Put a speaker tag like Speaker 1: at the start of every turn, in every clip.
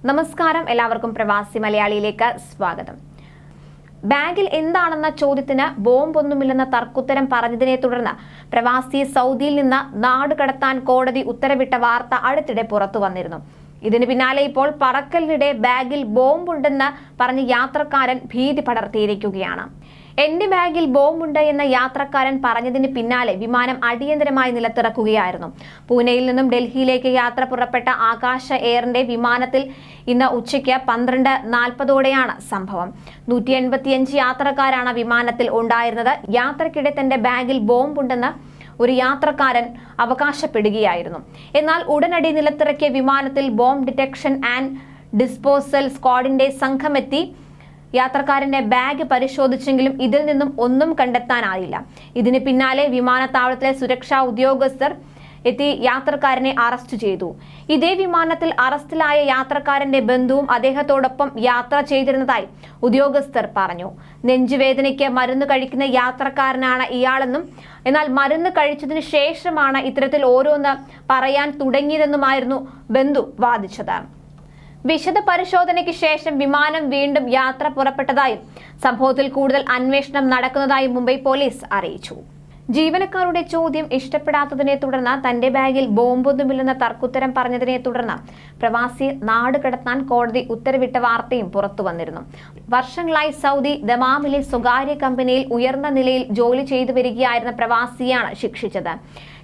Speaker 1: നമസ്കാരം, എല്ലാവർക്കും പ്രവാസി മലയാളിയിലേക്ക് സ്വാഗതം. ബാഗിൽ എന്താണെന്ന ചോദ്യത്തിന് ബോംബൊന്നുമില്ലെന്ന തർക്കുത്തരം പറഞ്ഞതിനെ തുടർന്ന് പ്രവാസിയെ സൗദിയിൽ നിന്ന് നാടുകടത്താൻ കോടതി ഉത്തരവിട്ട വാർത്ത അടുത്തിടെ പുറത്തു വന്നിരുന്നു. ഇതിന് പിന്നാലെ ഇപ്പോൾ പറക്കലിനിടെ ബാഗിൽ ബോംബുണ്ടെന്ന് പറഞ്ഞ് യാത്രക്കാരൻ ഭീതി പടർത്തിയിരിക്കുകയാണ്. എന്റെ ബാഗിൽ ബോംബുണ്ട് എന്ന യാത്രക്കാരൻ പറഞ്ഞതിന് പിന്നാലെ വിമാനം അടിയന്തരമായി നിലത്തിറക്കുകയായിരുന്നു. പൂനെയിൽ നിന്നും ഡൽഹിയിലേക്ക് യാത്ര പുറപ്പെട്ട ആകാശ എയറിന്റെ വിമാനത്തിൽ ഇന്ന് ഉച്ചയ്ക്ക് 12:40 സംഭവം. 185 യാത്രക്കാരാണ് വിമാനത്തിൽ ഉണ്ടായിരുന്നത്. യാത്രക്കിടെ തന്റെ ബാഗിൽ ബോംബുണ്ടെന്ന് ഒരു യാത്രക്കാരൻ അവകാശപ്പെടുകയായിരുന്നു. എന്നാൽ ഉടനടി നിലത്തിറക്കിയ വിമാനത്തിൽ ബോംബ് ഡിറ്റക്ഷൻ ആൻഡ് ഡിസ്പോസൽ സ്ക്വാഡിന്റെ സംഘമെത്തി യാത്രക്കാരന്റെ ബാഗ് പരിശോധിച്ചെങ്കിലും ഇതിൽ നിന്നും ഒന്നും കണ്ടെത്താനായില്ല. ഇതിന് പിന്നാലെ വിമാനത്താവളത്തിലെ സുരക്ഷാ ഉദ്യോഗസ്ഥർ എത്തി യാത്രക്കാരനെ അറസ്റ്റ് ചെയ്തു. ഇതേ വിമാനത്തിൽ അറസ്റ്റിലായ യാത്രക്കാരന്റെ ബന്ധുവും അദ്ദേഹത്തോടൊപ്പം യാത്ര ചെയ്തിരുന്നതായി ഉദ്യോഗസ്ഥർ പറഞ്ഞു. നെഞ്ചുവേദനയ്ക്ക് മരുന്ന് കഴിക്കുന്ന യാത്രക്കാരനാണ് ഇയാളെന്നും എന്നാൽ മരുന്ന് കഴിച്ചതിന് ശേഷമാണ് ഇത്തരത്തിൽ ഓരോന്ന് പറയാൻ തുടങ്ങിയതെന്നുമായിരുന്നു ബന്ധു വാദിച്ചത്. വിശദ പരിശോധനയ്ക്ക് ശേഷം വിമാനം വീണ്ടും യാത്ര പുറപ്പെട്ടതായും സംഭവത്തിൽ കൂടുതൽ അന്വേഷണം നടക്കുന്നതായും മുംബൈ പോലീസ് അറിയിച്ചു. ജീവനക്കാരുടെ ചോദ്യം ഇഷ്ടപ്പെടാത്തതിനെ തുടർന്ന് തന്റെ ബാഗിൽ ബോംബൊന്നുമില്ലെന്ന തർക്കുത്തരം പറഞ്ഞതിനെ തുടർന്ന് പ്രവാസിയെ നാടുകടത്താൻ കോടതി ഉത്തരവിട്ട വാർത്തയും പുറത്തു വന്നിരുന്നു. വർഷങ്ങളായി സൗദി ദമാമിലെ സ്വകാര്യ കമ്പനിയിൽ ഉയർന്ന നിലയിൽ ജോലി ചെയ്തു വരികയായിരുന്ന പ്രവാസിയാണ് ശിക്ഷിച്ചത്.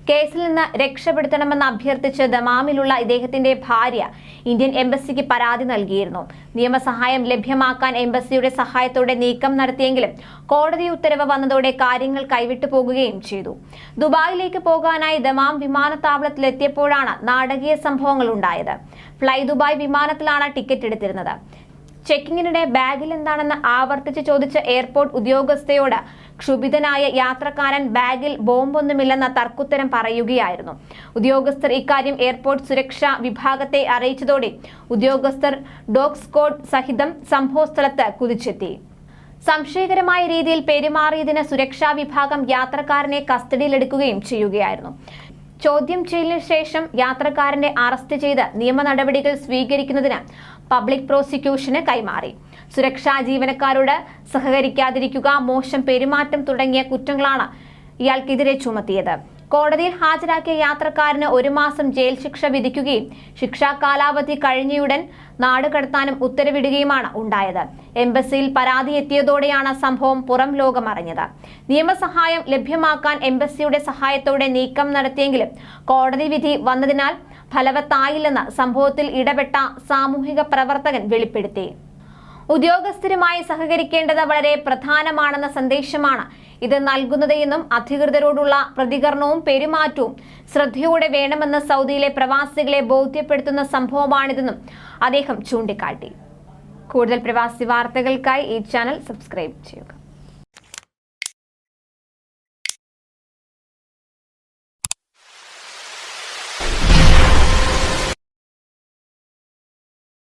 Speaker 1: കേസിൽ നിന്ന് രക്ഷപ്പെടുത്തണമെന്ന് അഭ്യർത്ഥിച്ച് ദമാമിലുള്ള ഇദ്ദേഹത്തിന്റെ ഭാര്യ ഇന്ത്യൻ എംബസിക്ക് പരാതി നൽകിയിരുന്നു. നിയമസഹായം ലഭ്യമാക്കാൻ എംബസിയുടെ സഹായത്തോടെ നീക്കം നടത്തിയെങ്കിലും കോടതി ഉത്തരവ് വന്നതോടെ കാര്യങ്ങൾ കൈവിട്ടു പോകുകയും ചെയ്തു. ദുബായിലേക്ക് പോകാനായി ദമാം വിമാനത്താവളത്തിലെത്തിയപ്പോഴാണ് നാടകീയ സംഭവങ്ങൾ ഉണ്ടായത്. ഫ്ലൈ ദുബായ് വിമാനത്തിലാണ് ടിക്കറ്റ് എടുത്തിരുന്നത്. ചെക്കിങ്ങിനിടെ ബാഗിൽ എന്താണെന്ന് ആവർത്തിച്ച് ചോദിച്ച എയർപോർട്ട് ഉദ്യോഗസ്ഥയോട് ക്ഷുഭിതനായ യാത്രക്കാരൻ ബാഗിൽ ബോംബൊന്നുമില്ലെന്ന തർക്കുത്തരം പറയുകയായിരുന്നു. ഉദ്യോഗസ്ഥർ ഇക്കാര്യം എയർപോർട്ട് സുരക്ഷാ വിഭാഗത്തെ അറിയിച്ചതോടെ ഉദ്യോഗസ്ഥർ ഡോഗ് സ്ക്വാഡ് സഹിതം സംഭവസ്ഥലത്ത് കുതിച്ചെത്തി. സംശയകരമായ രീതിയിൽ പെരുമാറിയതിന് സുരക്ഷാ വിഭാഗം യാത്രക്കാരനെ കസ്റ്റഡിയിലെടുക്കുകയും ചെയ്യുകയായിരുന്നു. ചോദ്യം ചെയ്യലിന് ശേഷം യാത്രക്കാരനെ അറസ്റ്റ് ചെയ്ത് നിയമ നടപടികൾ സ്വീകരിക്കുന്നതിന് പബ്ലിക് പ്രോസിക്യൂഷന് കൈമാറി. സുരക്ഷാ ജീവനക്കാരോട് സഹകരിക്കാതിരിക്കുക, മോശം പെരുമാറ്റം തുടങ്ങിയ കുറ്റങ്ങളാണ് ഇയാൾക്കെതിരെ ചുമത്തിയത്. കോടതിയിൽ ഹാജരാക്കിയ യാത്രക്കാരന് 1 മാസം ജയിൽ ശിക്ഷ വിധിക്കുകയും ശിക്ഷാ കാലാവധി കഴിഞ്ഞയുടൻ നാടുകടത്താനും ഉത്തരവിടുകയുമാണ് ഉണ്ടായത്. എംബസിയിൽ പരാതി എത്തിയതോടെയാണ് സംഭവം പുറം ലോകം അറിഞ്ഞത്. നിയമസഹായം ലഭ്യമാക്കാൻ എംബസിയുടെ സഹായത്തോടെ നീക്കം നടത്തിയെങ്കിലും കോടതി വിധി വന്നതിനാൽ ഫലവത്തായില്ലെന്ന് സംഭവത്തിൽ ഇടപെട്ട സാമൂഹിക പ്രവർത്തകൻ വെളിപ്പെടുത്തി. ഉദ്യോഗസ്ഥരുമായി സഹകരിക്കേണ്ടത് വളരെ പ്രധാനമാണെന്ന സന്ദേശമാണ് ഇത് നൽകുന്നത് എന്നും അധികൃതരോടുള്ള പ്രതികരണവും പെരുമാറ്റവും ശ്രദ്ധയോടെ വേണമെന്ന് സൗദിയിലെ പ്രവാസികളെ ബോധ്യപ്പെടുത്തുന്ന സംഭവമാണിതെന്നും അദ്ദേഹം ചൂണ്ടിക്കാട്ടി. കൂടുതൽ പ്രവാസി വാർത്തകൾക്കായി ഈ ചാനൽ സബ്സ്ക്രൈബ് ചെയ്യുക.